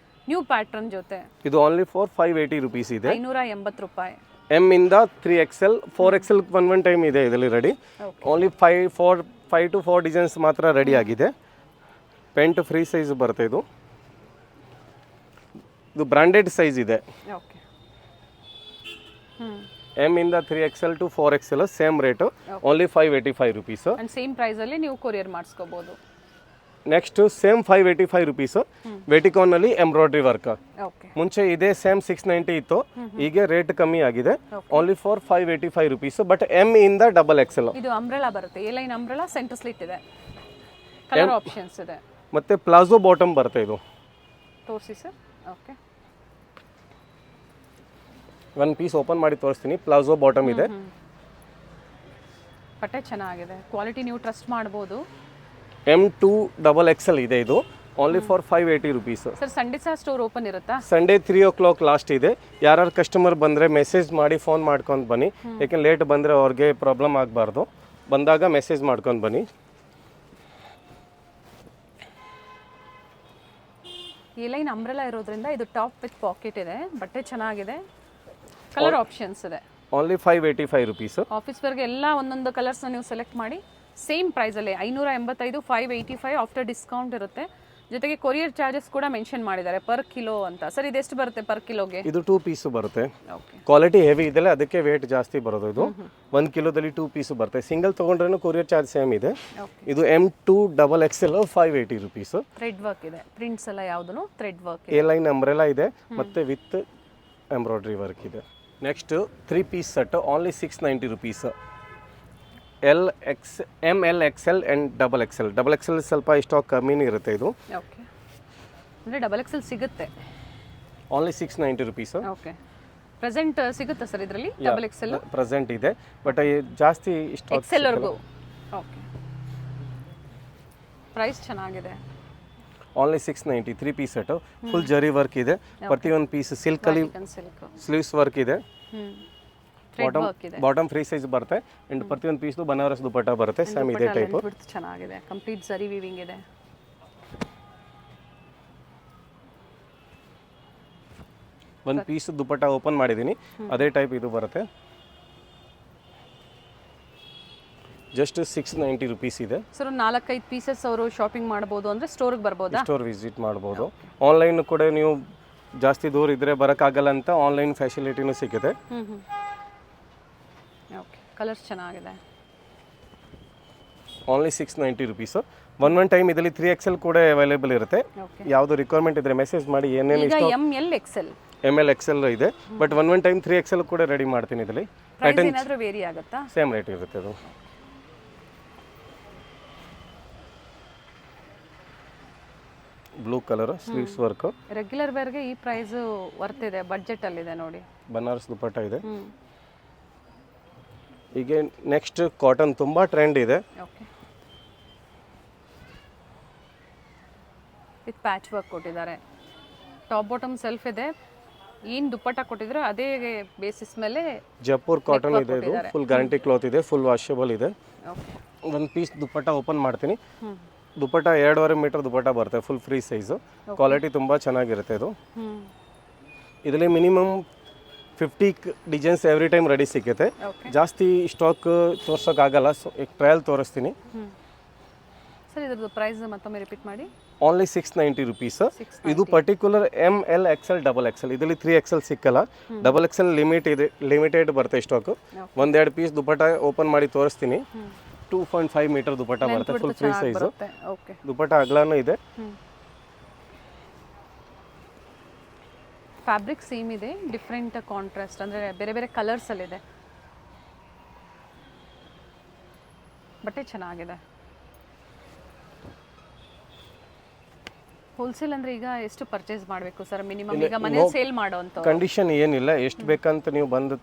ನ್ಯೂ ಪ್ಯಾಟರ್ನ್ ಜೊತೆ. ಇದು ಓನ್ಲಿ ಫಾರ್ 580 ರುಪೀಸ್ ಇದೆ. 580 ರೂಪಾಯಿ. M ಇಂದ 3XL, 4XL ಒನ್ ಟೈಮ್ ಇದೆ ಇದರಲ್ಲಿ ರೆಡಿ. ಓನ್ಲಿ 5 to 4 ಡಿಸೈನ್ಸ್ ಮಾತ್ರ ರೆಡಿ ಆಗಿದೆ. ಪೆಂಟ್ ಫ್ರೀ ಸೈಜ್ ಬರುತ್ತೆ. ಇದು ಬ್ರಾಂಡೆಡ್ ಸೈಜ್ ಇದೆ. ಓಕೆ. M ಇಂದ 3XL to 4XL same rate, only 585 rupees. And same price ಅಲ್ಲಿ ನೀವು ಕೊರಿಯರ್ ಮಾಡಿಸ್ಕೋಬಹುದು. ನೆಕ್ಸ್ಟ್ ಸೇಮ್ 585 ರುಪೀಸ್ ವೆಟಿಕಾನ್ ಅಲ್ಲಿ ಎಂಬ್ರಾಯ್ಡ್ರಿ ವರ್ಕ್. ಮುಂಚೆ ಇದೇ ಸೇಮ್ 690 ಇತ್ತು, ಈಗ ರೇಟ್ ಕಮ್ಮಿ ಆಗಿದೆ. Only for 585 rupees. But M ಇಂದ XXL. ಇದು ಅಂಬ್ರೆಲಾ ಬರುತ್ತೆ, A line umbrella, centre slit ಇದೆ, ಕಲರ್ ಆಪ್ಷನ್ಸ್ ಇದೆ. ಮತ್ತೆ ಪ್ಲಾಜೋ ಬಾಟಮ್ ಬರುತ್ತೆ. ಇದು ತೋರಿಸಿ ಸರ್. ಓಕೆ, ಒಂದು ಪೀಸ್ ಓಪನ್ ಮಾಡಿ ತೋರಿಸ್ತೀನಿ. ಪ್ಲಾಜೋ ಬಾಟಮ್ ಇದೆ. ಬಟ್ಟೆ ಚೆನ್ನಾಗಿದೆ, ಕ್ವಾಲಿಟಿ ನೀವು ಟ್ರಸ್ಟ್ ಮಾಡ್ಬೋದು. M2 XXL ಇದೆ. ಇದು only for 580 rupees. Sir Sunday ಸಹ ಸ್ಟೋರ್ ಓಪನ್ ಇರುತ್ತಾ? ಸಂಡೇ 3 o'clock ಲಾಸ್ಟ್ ಇದೆ. ಯಾರು ಕಸ್ಟಮರ್ ಬಂದರೆ ಮೆಸೇಜ್ ಮಾಡಿ ಫೋನ್ ಮಾಡ್ಕೊಂಡು ಬನ್ನಿ, ಯಾಕೆಂದ್ರೆ ಲೇಟ್ ಬಂದರೆ ಅವ್ರಿಗೆ ಪ್ರಾಬ್ಲಮ್ ಆಗಬಾರ್ದು. ಬಂದಾಗ ಮೆಸೇಜ್ ಮಾಡ್ಕೊಂಡು ಬನ್ನಿ. ಈ ಲೈನ್ ಅಂಬ್ರೆಲಾ ಇರೋದ್ರಿಂದ ಇದು ಟಾಪ್ ವಿತ್ ಪಾಕೆಟ್ ಇದೆ. ಬಟ್ಟೆ ಚೆನ್ನಾಗಿದೆ, ಕಲರ್ ಆಪ್ಷನ್ಸ್ ಇದೆ. Only 585 rupees. ಆಫೀಸ್ ವರ್ಗೆ ಎಲ್ಲ ಒಂದೊಂದು ಕಲರ್ಸ್ನ ನೀವು ಸೆಲೆಕ್ಟ್ ಮಾಡಿ ಸೇಮ್ ಪ್ರೈಸಲ್ಲಿ 585, 585 ಆಫ್ಟರ್ ಡಿಸ್ಕೌಂಟ್ ಇರುತ್ತೆ. ಜೊತೆಗೆ ಕೊರಿಯರ್ ಚಾರ್ಜಸ್ ಕೂಡ ಮೆನ್ಷನ್ ಮಾಡಿದ್ದಾರೆ ಪರ್ ಕಿಲೋ ಅಂತ. ಸರ್ ಇದೆಷ್ಟು ಬರುತ್ತೆ ಪರ್ ಕಿಲೋಗೆ? ಇದು 2 ಪೀಸ್ ಬರುತ್ತೆ. ಕ್ವಾಲಿಟಿ ಹೆವಿ ಇದೆಲ್ಲ, ಅದಕ್ಕೆ ವೇಟ್ ಜಾಸ್ತಿ ಬರೋದು. ಇದು 1 ಕಿಲೋದಲ್ಲಿ 2 ಪೀಸ್ ಬರುತ್ತೆ. ಸಿಂಗಲ್ ತೊಗೊಂಡ್ರೂ ಕೊರಿಯರ್ ಚಾರ್ಜ್ ಸೇಮ್ ಇದೆ. ಇದು M2 XXL 580 rupees. Thread work ಇದೆ, ಪ್ರಿಂಟ್ಸ್ ಎಲ್ಲ ಯಾವುದೂ thread work. A line umbrella ಇದೆ, ಮತ್ತೆ ವಿತ್ ಎಂಬ್ರಾಯ್ಡ್ರಿ ವರ್ಕ್ ಇದೆ. Next 3 piece set only 690 rupees. M, L, XL and XXL. XXL ಸ್ವಲ್ಪ ಸ್ಟಾಕ್ ಕಮ್ಮಿನೇ ಇರುತ್ತೆ. ಇದು ಓಕೆ, ಅಂದರೆ XXL ಸಿಗುತ್ತೆ. Only 690 rupees. ಓಕೆ, ಪ್ರೆಸೆಂಟ್ ಸಿಗುತ್ತಾ ಸರ್ ಇದರಲ್ಲಿ? XXL ಪ್ರೆಸೆಂಟ್ ಇದೆ, ಬಟ್ ಜಾಸ್ತಿ ಸ್ಟಾಕ್ XL ವರೆಗೂ. ಓಕೆ, ಪ್ರೈಸ್ ಚೆನ್ನಾಗಿದೆ. Only 690. 3 piece set, full zari work ಇದೆ. ಪ್ರತಿಯೊಂದು ಪೀಸ್ ಸಿಲ್ಕಲ್ಲಿ ಸ್ಲೀವ್ಸ್ ವರ್ಕ್ ಇದೆ. ಬಾಟಮ್ ಫ್ರೀ ಸೈಜ್ ಬರುತ್ತೆ. ಅಂಡ್ ಪ್ರತಿಯೊಂದು ಪೀಸ್ದು ಬನಾರಸ್ ದುಪಟ್ಟ ಬರುತ್ತೆ. ಸೇಮ್ ಇದೇ ಟೈಪ್. ಚೆನ್ನಾಗಿದೆ, ಕಂಪ್ಲೀಟ್ ಜರಿ ವೀವಿಂಗ್ ಇದೆ. ಒಂದು ಪೀಸ್ ದುಪಟ್ಟ ಓಪನ್ ಮಾಡಿದ್ದೀನಿ, ಅದೇ ಟೈಪ್ ಇದು ಬರುತ್ತೆ. ಜಸ್ಟ್ 690 ರುಪೀಸ್ ಇದೆ. ಸರ್ 4-5 ಪೀಸಸ್ ಅವರು ಶಾಪಿಂಗ್ ಮಾಡ್ಬೋದು ಅಂದರೆ ಸ್ಟೋರಿಗೆ ಬರ್ಬೋದಾ? ಸ್ಟೋರ್ ವಿಸಿಟ್ ಮಾಡ್ಬೋದು. ಆನ್ಲೈನ್ ಕೂಡ ನೀವು ಜಾಸ್ತಿ ದೂರ ಇದ್ದರೆ ಬರೋಕ್ಕಾಗಲ್ಲ ಅಂತ ಆನ್ಲೈನ್ ಫೆಸಿಲಿಟಿನೂ ಸಿಗುತ್ತೆ. ಓಕೆ, ಕಲರ್ಸ್ ಚೆನ್ನಾಗಿದೆ. Only 690 rupees. ಒನ್ ಟೈಮ್ ಇದರಲ್ಲಿ 3XL ಕೂಡ ಅವೈಲೇಬಲ್ ಇರುತ್ತೆ. ಯಾವುದು ರಿಕ್ವೈರ್ಮೆಂಟ್ ಇದ್ದರೆ ಮೆಸೇಜ್ ಮಾಡಿ. ಏನೇನು ಈಗ ML XL ML XL ಇದೆ, ಬಟ್ ಒನ್ ಟೈಮ್ 3XL ಕೂಡ ರೆಡಿ ಮಾಡ್ತೀನಿ. ಇದರಲ್ಲಿ ಪ್ರೈಸ್ ಏನಾದರೂ ವೇರಿ ಆಗುತ್ತಾ? ಸೇಮ್ ರೇಟ್ ಇರುತ್ತೆ. ಅದು blue colour sleeves work. Regular ವೇರ್ಗೆ ಈ ಪ್ರೈಸ್ ವರ್ತ್ ಇದೆ, ಬಡ್ಜೆಟ್ ಅಲ್ಲಿ ಇದೆ ನೋಡಿ. ಬನಾರಸ್ ದುಪಟ್ಟ ಇದೆ. ಈಗ ನೆಕ್ಸ್ಟ್ ಕಾಟನ್ ತುಂಬಾ ಟ್ರೆಂಡ್ ಇದೆ. ಓಕೆ, ವಿತ್ ಪ್ಯಾಚ್ ವರ್ಕ್ ಕೊಟ್ಟಿದ್ದಾರೆ. ಟಾಪ್ ಬಾಟಮ್ ಸೆಲ್ಫ್ ಇದೆ. ಏನು ದುಪ್ಪಟ್ಟ ಕೊಟ್ಟಿದ್ರು ಅದೇ ಬೇಸಿಸ್ ಮೇಲೆ ಜೈಪುರ್ ಕಾಟನ್ ಇದೆ. ಇದು ಫುಲ್ ಗ್ಯಾರಂಟಿ ಕ್ಲಾತ್ ಇದೆ, ಫುಲ್ ವಾಷಬಲ್ ಇದೆ. ಒಂದು ಪೀಸ್ ದುಪ್ಪಟ್ಟ ಓಪನ್ ಮಾಡ್ತೀನಿ. ದುಪ್ಪಟ್ಟ 2.5 ಮೀಟರ್ ದುಪ್ಪಟ್ಟ ಬರುತ್ತೆ, ಫುಲ್ ಫ್ರೀ ಸೈಜು. ಕ್ವಾಲಿಟಿ ತುಂಬ ಚೆನ್ನಾಗಿರುತ್ತೆ. ಇದು ಇದರಲ್ಲಿ minimum 50 designs every time ready ಸಿಗುತ್ತೆ. ಜಾಸ್ತಿ ಸ್ಟಾಕ್ ತೋರ್ಸೋಕ್ಕಾಗಲ್ಲ, ಸೊ ಈಗ ಟ್ರಯಲ್ ತೋರಿಸ್ತೀನಿ. ಸರ್ ಇದ್ರದ್ದು ಪ್ರೈಸ್ ಮತ್ತೊಮ್ಮೆ ರಿಪೀಟ್ ಮಾಡಿ. Only 690 rupees. ಇದು ಪರ್ಟಿಕ್ಯುಲರ್ ML XL XXL. ಇದರಲ್ಲಿ 3XL ಸಿಕ್ಕಲ್ಲ. XXL ಲಿಮಿಟೆಡ್ ಬರುತ್ತೆ ಸ್ಟಾಕ್. 1-2 ಪೀಸ್ ದುಪ್ಪಟ್ಟ ಓಪನ್ ಮಾಡಿ ತೋರಿಸ್ತೀನಿ. 2.5 ಮೀಟರ್ ದುಪ್ಪಟ್ಟ ಬರುತ್ತೆ, ಫುಲ್ ಫ್ರೀ ಸೈಜು. ದುಪ್ಪಟ್ಟ ಅಗಲನೂ ಇದೆ. ಫ್ಯಾಬ್ರಿಕ್ ಸೇಮ್ ಇದೆ, ಡಿಫ್ರೆಂಟ್ ಕಾಂಟ್ರಾಸ್ಟ್ ಅಂದರೆ ಬೇರೆ ಬೇರೆ ಕಲರ್ಸಲ್ಲಿದೆ. ಬಟ್ಟೆ ಚೆನ್ನಾಗಿದೆ. ಹೋಲ್ಸೇಲ್ ಅಂದರೆ ಈಗ ಎಷ್ಟು ಪರ್ಚೇಸ್ ಮಾಡಬೇಕು ಸರ್ ಮಿನಿಮಮ್? ಈಗ ಮನೆ ಸೇಲ್ ಮಾಡೋಂಥ ಕಂಡೀಷನ್ ಏನಿಲ್ಲ, ಎಷ್ಟು ಬೇಕಂತ ನೀವು ಬಂದು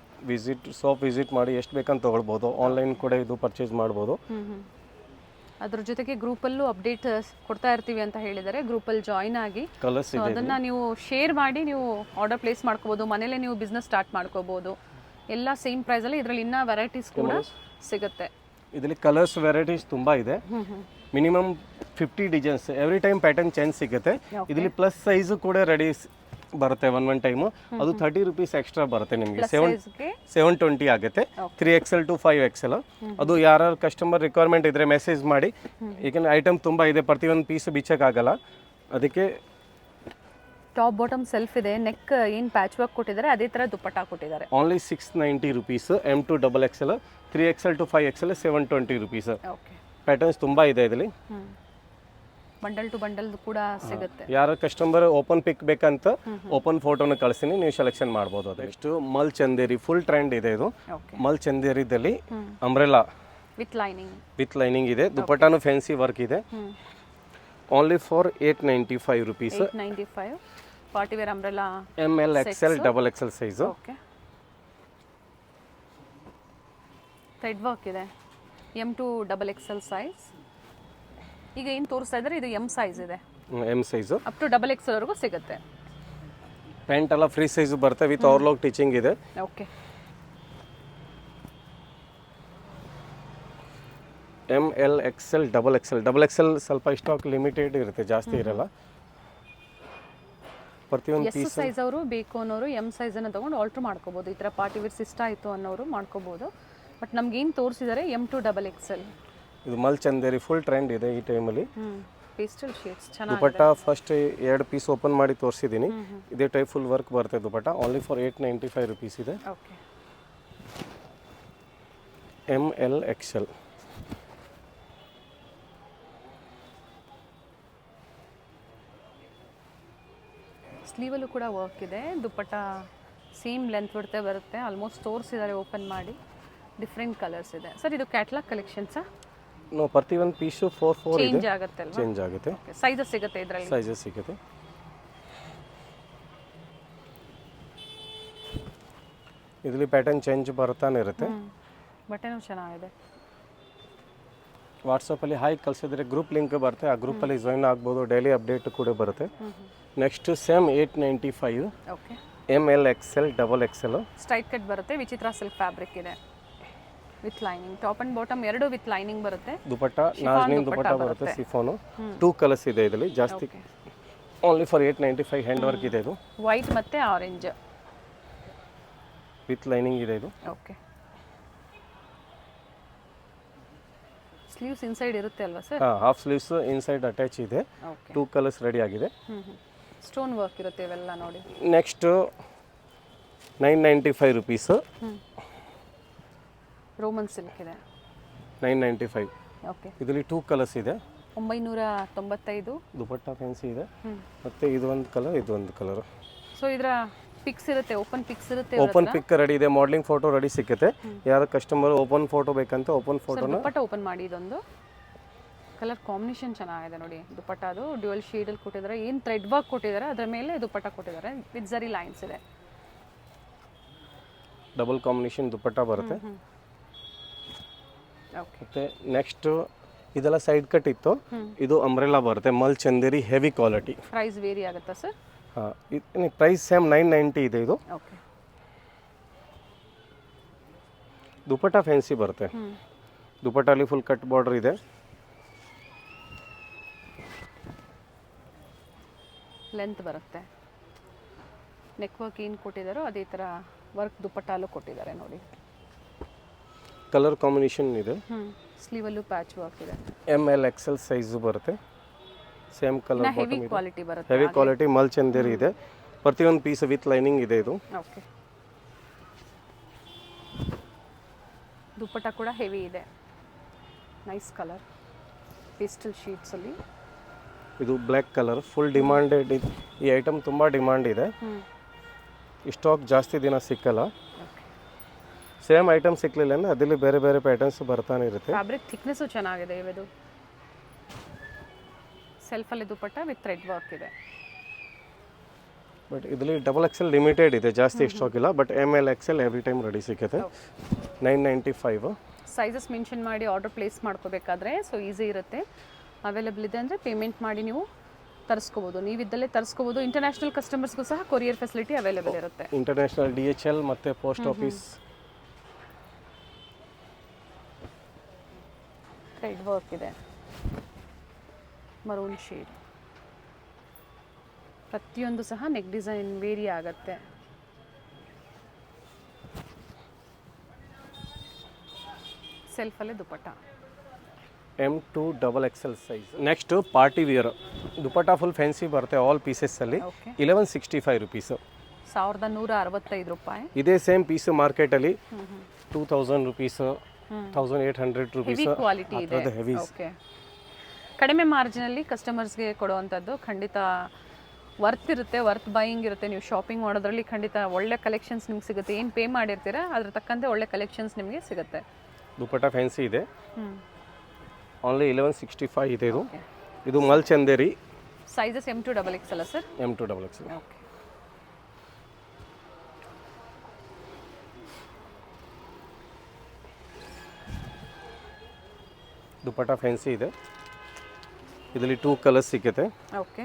ಶಾಪ್ ವಿಸಿಟ್ ಮಾಡಿ ಎಷ್ಟು ಬೇಕಂತ ತೊಗೊಳ್ಬೋದು. ಆನ್ಲೈನ್ ಕೂಡ ಇದು ಪರ್ಚೇಸ್ ಮಾಡ್ಬೋದು. ಅದ್ರ ಜೊತೆಗೆ ಗ್ರೂಪಲ್ಲೂ ಅಪ್ಡೇಟ್ ಕೊಡ್ತಾ ಇರ್ತೀವಿ ಅಂತ ಹೇಳಿದರೆ, ಗ್ರೂಪಲ್ಲಿ ಜಾಯಿನ್ ಆಗಿ ಕಲರ್ಸ್ ಇದೆ, ಅದನ್ನು ನೀವು ಶೇರ್ ಮಾಡಿ ನೀವು ಆರ್ಡರ್ ಪ್ಲೇಸ್ ಮಾಡ್ಕೋಬೋದು. ಮನೇಲೇ ನೀವು ಬಿಸ್ನೆಸ್ ಸ್ಟಾರ್ಟ್ ಮಾಡ್ಕೋಬೋದು. ಎಲ್ಲ ಸೇಮ್ ಪ್ರೈಸಲ್ಲಿ. ಇದರಲ್ಲಿ ಇನ್ನೂ ವೆರೈಟೀಸ್ ಕೂಡ ಸಿಗುತ್ತೆ. ಇದರಲ್ಲಿ ಕಲರ್ಸ್ ವೆರೈಟೀಸ್ ತುಂಬ ಇದೆ. Minimum 50 designs every time pattern change ಸಿಗುತ್ತೆ. ಇದರಲ್ಲಿ ಪ್ಲಸ್ ಸೈಜು ಕೂಡ ರೆಡಿ ಬರುತ್ತೆ. ಒನ್ ಟೈಮು ಅದು 30 ರುಪೀಸ್ ಎಕ್ಸ್ಟ್ರಾ ಬರುತ್ತೆ ನಿಮಗೆ. 720 ಆಗುತ್ತೆ. 3XL to 5XL. ಅದು ಯಾರು ಕಸ್ಟಮರ್ ರಿಕ್ವೈರ್ಮೆಂಟ್ ಇದ್ದರೆ ಮೆಸೇಜ್ ಮಾಡಿ. ಈಗ ಐಟಮ್ ತುಂಬ ಇದೆ, ಪ್ರತಿಯೊಂದು ಪೀಸ್ ಬಿಚ್ಚೋಕ್ಕಾಗಲ್ಲ, ಅದಕ್ಕೆ. ಟಾಪ್ ಬಾಟಮ್ ಸೆಲ್ಫ್ ಇದೆ. ನೆಕ್ ಏನು ಪ್ಯಾಚ್ ವರ್ಕ್ ಕೊಟ್ಟಿದ್ದಾರೆ ಅದೇ ಥರ ದುಪ್ಪಟ್ಟ ಕೊಟ್ಟಿದ್ದಾರೆ. Only 690 rupees. M to XXL, 3XL to 5XL 720 rupees. Okay, patterns ತುಂಬ ಇದೆ ಇದರಲ್ಲಿ. ಬಂಡಲ್ ಟು ಬಂಡಲ್ ಕೂಡ ಸಿಗುತ್ತೆ. ಯಾರು ಕಸ್ಟಮರ್ ಓಪನ್ ಪಿಕ್ ಬೇಕಂತ ಓಪನ್ ಫೋಟೋನ ಕಳಿಸ್ತೀನಿ, ನೀವು ಸೆಲೆಕ್ಷನ್ ಮಾಡ್ಬೋದು. ಅದು ಎಷ್ಟು ಮಲ್ ಚಂದೇರಿ ಫುಲ್ ಟ್ರೆಂಡ್ ಇದೆ. ಇದು ಮಲ್ ಚಂದೇರಿದಲ್ಲಿ ಅಂಬ್ರೆಲಾ ವಿತ್ ಲೈನಿಂಗ್ ಇದೆ. ದುಪಟ್ಟಾನು ಫ್ಯಾನ್ಸಿ ವರ್ಕ್ ಇದೆ. Only for 895 rupees. 895 party wear umbrella ML XL XXL size. Okay, thread work ಇದೆ. M to XXL size. ಈಗ ಏನು ತೋರಿಸ್ತಾ ಇದ್ದಾರೆ ಇದು M ಸೈಜ್ ಇದೆ. M size up to XXL ವರೆಗೂ ಸಿಗುತ್ತೆ. ಪ್ಯಾಂಟ್ ಎಲ್ಲ ಫ್ರೀ ಸೈಜು ಬರುತ್ತೆ, ವಿತ್ ಓವರ್ಲಾಕ್ ಟೀಚಿಂಗ್ ಇದೆ. ಓಕೆ, ML XL XXL ಸ್ವಲ್ಪ ಸ್ಟಾಕ್ ಲಿಮಿಟೆಡ್ ಇರುತ್ತೆ, ಜಾಸ್ತಿ ಇರಲ್ಲ. ಪ್ರತಿಯೊಂದು ಪೀಸ್ ಸೈಜ್ ಅವರು ಬೇಕು ಅನ್ನೋರು M ಸೈಜನ್ನು ತೊಗೊಂಡು ಆಲ್ಟ್ರ್ ಮಾಡ್ಕೋಬೋದು. ಈ ಥರ ಪಾರ್ಟಿ ವೇರ್ಸ್ ಇಷ್ಟ ಆಯಿತು ಅನ್ನೋರು ಮಾಡ್ಕೋಬೋದು. ಬಟ್ ನಮ್ಗೇನು ತೋರಿಸಿದ್ದಾರೆ M to XXL. ಇದು ಮಲ್ ಚಂದೇರಿ ಫುಲ್ ಟ್ರೆಂಡ್ ಇದೆ ಈ ಟೈಮಲ್ಲಿ. ಪೇಸ್ಟಲ್ ಶೇಡ್ಸ್ ಚೆನ್ನಾಗಿದೆ. ದುಪಟ್ಟ ಫಸ್ಟ್ 2 ಪೀಸ್ ಓಪನ್ ಮಾಡಿ ತೋರಿಸಿದ್ದೀನಿ. ಇದೇ ಟೈಪ್ ಫುಲ್ ವರ್ಕ್ ಬರುತ್ತೆ ದುಪಟ್ಟ. ಓನ್ಲಿ ಫಾರ್ 895 ರುಪೀಸ್ ಇದೆ. Okay, ML XL. ಸ್ಲೀವಲ್ಲೂ ಕೂಡ ವರ್ಕ್ ಇದೆ. ದುಪ್ಪಟ್ಟ ಸೇಮ್ ಲೆಂತ್ ಬಿಡ್ತೆ ಬರುತ್ತೆ. ಆಲ್ಮೋಸ್ಟ್ ತೋರಿಸಿದ್ದಾರೆ ಓಪನ್ ಮಾಡಿ. ಡಿಫ್ರೆಂಟ್ ಕಲರ್ಸ್ ಇದೆ. ಸರ್ ಇದು ಕ್ಯಾಟ್ಲಾಗ್ ಕಲೆಕ್ಷನ್ಸಾ? ನೋ, ಪ್ರತಿಯೊಂದು ಪೀಸು 4 ಇದೆ. ಚೇಂಜ್ ಆಗುತ್ತೆ ಅಲ್ವಾ? ಚೇಂಜ್ ಆಗುತ್ತೆ. ಸೈಜಸ್ ಸಿಗುತ್ತೆ ಇದರಲ್ಲಿ? ಸೈಜಸ್ ಸಿಗುತ್ತೆ. ಇದರಲ್ಲಿ ಪ್ಯಾಟರ್ನ್ ಚೇಂಜ್ ಬರ್ತಾನೆ ಇರುತ್ತೆ. ಬಟ್ಟೆನೂ ಚೆನ್ನಾಗಿದೆ. ವಾಟ್ಸಪ್ಪಲ್ಲಿ ಹಾಯ್ ಕಳಿಸಿದ್ರೆ ಗ್ರೂಪ್ ಲಿಂಕ್ ಬರುತ್ತೆ, ಆ ಗ್ರೂಪಲ್ಲಿ ಜಾಯಿನ್ ಆಗ್ಬೋದು. ಡೈಲಿ ಅಪ್ಡೇಟ್ ಕೂಡ ಬರುತ್ತೆ. Next same 895. Okay, ML XL XXL. Straight cut ಬರುತ್ತೆ. ವಿಚಿತ್ರ ಸಿಲ್ಕ್ ಫ್ಯಾಬ್ರಿಕ್ ಇದೆ with lining. Top and bottom ಎರಡು ವಿತ್ ಲೈನಿಂಗ್ ಬರುತ್ತೆ. ದುಪಟ್ಟ ನಾಜ್ನಿನ್ ದುಪಟ್ಟ ಬರುತ್ತೆ, ಸಿಫೋನು. 2 ಕಲರ್ಸ್ ಇದೆ ಇದರಲ್ಲಿ ಜಾಸ್ತಿ. Only for 895. ಹ್ಯಾಂಡ್ ವರ್ಕ್ ಇದೆ. ಇದು ವೈಟ್ ಮತ್ತೆ ಆರೆಂಜ್ ವಿತ್ ಲೈನಿಂಗ್ ಇದೆ. ಇದು ಓಕೆ, ಸ್ಲೀವ್ಸ್ ಇನ್ಸೈಡ್ ಇರುತ್ತೆ ಅಲ್ವಾ ಸರ್? ಹಾಂ, ಹಾಫ್ ಸ್ಲೀವ್ಸ್ ಇನ್ಸೈಡ್ ಅಟ್ಯಾಚ್ ಇದೆ. ಓಕೆ. 2 ಕಲರ್ಸ್ ರೆಡಿ ಆಗಿದೆ. ಸ್ಟೋನ್ ವರ್ಕ್ ಇರುತ್ತೆ ಇವೆಲ್ಲ ನೋಡಿ. Next 995 rupees. ರೋಮನ್ ಸಿಲ್ಕ್ ಇದೆ. 995. ಓಕೆ. ಇದರಲ್ಲಿ 2 ಕಲರ್ಸ್ ಇದೆ. 995. ದುಪಟ್ಟಾ ಫ್ಯಾನ್ಸಿ ಇದೆ. ಮತ್ತೆ ಇದು ಒಂದು ಕಲರ್, ಇದು ಒಂದು ಕಲರ್. ಸೊ ಇದರ ಪಿಕ್ಸ್ ಇರುತ್ತೆ, ಓಪನ್ ಪಿಕ್ಸ್ ಇರುತ್ತೆ. ಓಪನ್ ಪಿಕ್ ರೆಡಿ ಇದೆ, ಮಾಡೆಲಿಂಗ್ ಫೋಟೋ ರೆಡಿ ಸಿಗುತ್ತೆ. ಯಾರು ಕಸ್ಟಮರ್ ಓಪನ್ ಫೋಟೋ ಬೇಕಂತ ಓಪನ್ ಫೋಟೋನ ದುಪಟ್ಟ ಓಪನ್ ಮಾಡಿ. ಇದೊಂದು ಕಲರ್ ಕಾಂಬಿನೇಷನ್ ಚೆನ್ನಾಗಿದೆ ನೋಡಿ. ದುಪಟ್ಟ ಅದು ಡ್ಯುಯಲ್ ಶೇಡಲ್ಲಿ ಕೊಟ್ಟಿದ್ದಾರೆ. ಏನು ಥ್ರೆಡ್ ವರ್ಕ್ ಕೊಟ್ಟಿದ್ದಾರೆ, ಅದರ ಮೇಲೆ ದುಪಟ್ಟ ಕೊಟ್ಟಿದ್ದಾರೆ. ವಿತ್ ಜರಿ ಲೈನ್ಸ್ ಇದೆ. ಡಬಲ್ ಕಾಂಬಿನೇಷನ್ ದುಪಟ್ಟ ಬರುತ್ತೆ. ಓಕೆ. ಮತ್ತೆ ನೆಕ್ಸ್ಟ್ ಇದೆಲ್ಲ ಸೈಡ್ ಕಟ್ ಇತ್ತು. ಇದು ಅಂಬ್ರೆಲಾ ಬರುತ್ತೆ, mul Chanderi, heavy quality. Price vary ಆಗುತ್ತಾ ಸರ್? ಹಾಂ, ಪ್ರೈಸ್ ಸೇಮ್ 990 ಇದೆ. ಇದು ಓಕೆ. ದುಪಟ್ಟ ಫ್ಯಾನ್ಸಿ ಬರುತ್ತೆ. ದುಪಟ್ಟಲ್ಲಿ ಫುಲ್ ಕಟ್ ಬಾರ್ಡರ್ ಇದೆ. ಲೆಂತ್ ಬರುತ್ತೆ. ನೆಕ್ ವರ್ಕ್ ಏನು ಕೊಟ್ಟಿದ್ದಾರೋ ಅದೇ ಥರ ವರ್ಕ್ ದುಪಟ್ಟಲ್ಲೂ ಕೊಟ್ಟಿದ್ದಾರೆ ನೋಡಿ. ಕಲರ್ ಕಾಂಬಿನೇಷನ್ ಇದೆ. ಸ್ಲೀವಲ್ಲೂ ಪ್ಯಾಚ್ ವರ್ಕ್ ಇದೆ. ML XL ಸೈಜು ಬರುತ್ತೆ. ಸೇಮ್ ಕಲರ್ ಹೆವಿ ಬಾಟಮ್ ಇದೆ. ಕ್ವಾಲಿಟಿ ಬರುತ್ತೆ. ಹೆವಿ ಕ್ವಾಲಿಟಿ ಮಲ್ ಚಂದೇರಿ ಇದೆ. ಪ್ರತಿಯೊಂದು ಪೀಸ್ ವಿತ್ ಲೈನಿಂಗ್ ಇದೆ. ಇದು ಓಕೆ. ದುಪಟ್ಟ ಕೂಡ ಹೆವಿ ಇದೆ. ನೈಸ್ ಕಲರ್, ಪೇಸ್ಟಲ್ ಶೀಟ್ಸಲ್ಲಿ. ಇದು ಬ್ಲ್ಯಾಕ್ ಕಲರ್, ಫುಲ್ ಡಿಮಾಂಡೆಡ್. ಈ ಐಟಮ್ ತುಂಬ ಡಿಮಾಂಡ್ ಇದೆ. ಈ ಸ್ಟಾಕ್ ಜಾಸ್ತಿ ದಿನ ಸಿಕ್ಕಲ್ಲ. ಸೇಮ್ ಐಟಮ್ ಸಿಕ್ಕಲಿಲ್ಲ ಅಂದರೆ ಅದರಲ್ಲಿ ಬೇರೆ ಬೇರೆ ಪ್ಯಾಟರ್ನ್ಸ್ ಬರ್ತಾನೆ ಇರುತ್ತೆ. ಫ್ಯಾಬ್ರಿಕ್ ಥಿಕ್ನೆಸ್ಸು ಚೆನ್ನಾಗಿದೆ. ಇವುದು ಸೆಲ್ಫಲ್ಲಿ ದುಪಟ್ಟ ವಿತ್ ಥ್ರೆಡ್ ವರ್ಕ್ ಇದೆ. ಬಟ್ ಇದರಲ್ಲಿ XXL ಲಿಮಿಟೆಡ್ ಇದೆ, ಜಾಸ್ತಿ ಸ್ಟಾಕ್ ಇಲ್ಲ. But ML XL every time ready ಸಿಗುತ್ತೆ. 995. ಸೈಜಸ್ ಮೆನ್ಷನ್ ಮಾಡಿ ಆರ್ಡರ್ ಪ್ಲೇಸ್ ಮಾಡ್ಕೋಬೇಕಾದ್ರೆ ಸೊ ಈಸಿ ಇರುತ್ತೆ. ಅವೈಲೇಬಲ್ ಇದೆ ಅಂದರೆ ಪೇಮೆಂಟ್ ಮಾಡಿ ನೀವು ತರಿಸ್ಕೋಬೋದು. ನೀವಿದ್ದಲ್ಲೇ ತರಿಸ್ಕೋಬೋದು. ಇಂಟರ್ನ್ಯಾಷನಲ್ ಕಸ್ಟಮರ್ಸ್ಗೂ ಸಹ ಕೊರಿಯರ್ ಫೆಸಿಲಿಟಿ ಅವೈಲೇಬಲ್ ಇರುತ್ತೆ. ಇಂಟರ್ನ್ಯಾಷನಲ್ DHL ಮತ್ತು ಪೋಸ್ಟ್ ಆಫೀಸ್. ಥ್ರೆಡ್ ವರ್ಕ್ ಇದೆ. Maroon shade. ಪ್ರತಿಯೊಂದು ಸಹ ನೆಕ್ ಡಿಸೈನ್ ವೇರಿ ಆಗುತ್ತೆ. ಸೆಲ್ಫಲ್ಲೇ dupatta. M2 XXL size. Next party wear dupatta full fancy ಬರುತ್ತೆ. ಆಲ್ ಪೀಸಸ್ಸಲ್ಲಿ ಓಕೆ. 1165 ರುಪೀಸ್. 1165 ರೂಪಾಯಿ. ಇದೇ ಸೇಮ್ ಪೀಸ್ ಮಾರ್ಕೆಟಲ್ಲಿ 2000 ರುಪೀಸ್, 1800 ರುಪೀಸ್. ಹೆವಿ ಕ್ವಾಲಿಟಿ ಇದೆ. ಹೆವಿ. ಓಕೆ. ಕಡಿಮೆ ಮಾರ್ಜಿನಲ್ಲಿ ಕಸ್ಟಮರ್ಸ್ಗೆ ಕೊಡುವಂಥದ್ದು ಖಂಡಿತ ವರ್ತ್ ಇರುತ್ತೆ. ವರ್ತ್ ಬೈಯಿಂಗ್ ಇರುತ್ತೆ. ನೀವು ಶಾಪಿಂಗ್ ಮಾಡೋದ್ರಲ್ಲಿ ಖಂಡಿತ ಒಳ್ಳೆ ಕಲೆಕ್ಷನ್ಸ್ ನಿಮ್ಗೆ ಸಿಗುತ್ತೆ. ಏನು ಪೇ ಮಾಡಿರ್ತೀರಾ ಅದ್ರ ತಕ್ಕಂತೆ ಒಳ್ಳೆ ಕಲೆಕ್ಷನ್ಸ್ ನಿಮಗೆ ಸಿಗುತ್ತೆ. ದುಪಟ್ಟ ಫ್ಯಾನ್ಸಿ ಇದೆ. ಓನ್ಲಿ 1165 ಇದೆ. ಇದು mul Chanderi. Sizes M2 XXL sir? M2 XXL. Okay. Dupatta fancy ಇದೆ. ಇದರಲ್ಲಿ 2 ಕಲರ್ಸ್ ಸಿಗುತ್ತೆ. ಓಕೆ.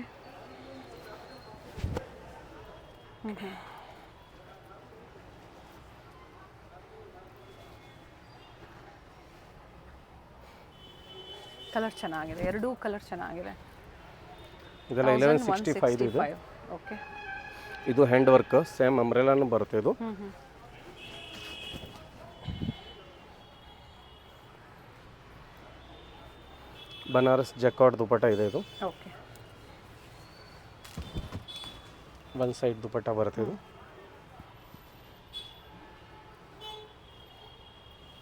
ಕಲರ್ ಚೆನ್ನಾಗಿದೆ. ಎರಡೂ ಕಲರ್ ಚೆನ್ನಾಗಿದೆ. ಇದೆಲ್ಲ 1165 ಇದೆ. ಓಕೆ. ಇದು ಹ್ಯಾಂಡ್ ವರ್ಕ್, ಸೇಮ್ ಅಂಬ್ರೆಲಾನು ಬರುತ್ತೆ. ಇದು ಬನಾರಸ್ ಜಕಾರ್ಡ್ ದುಪಟ್ಟ ಇದೆ. ಇದು ಓಕೆ. ಒನ್ ಸೈಡ್ ದುಪಟ್ಟ ಬರುತ್ತೆ. ಇದು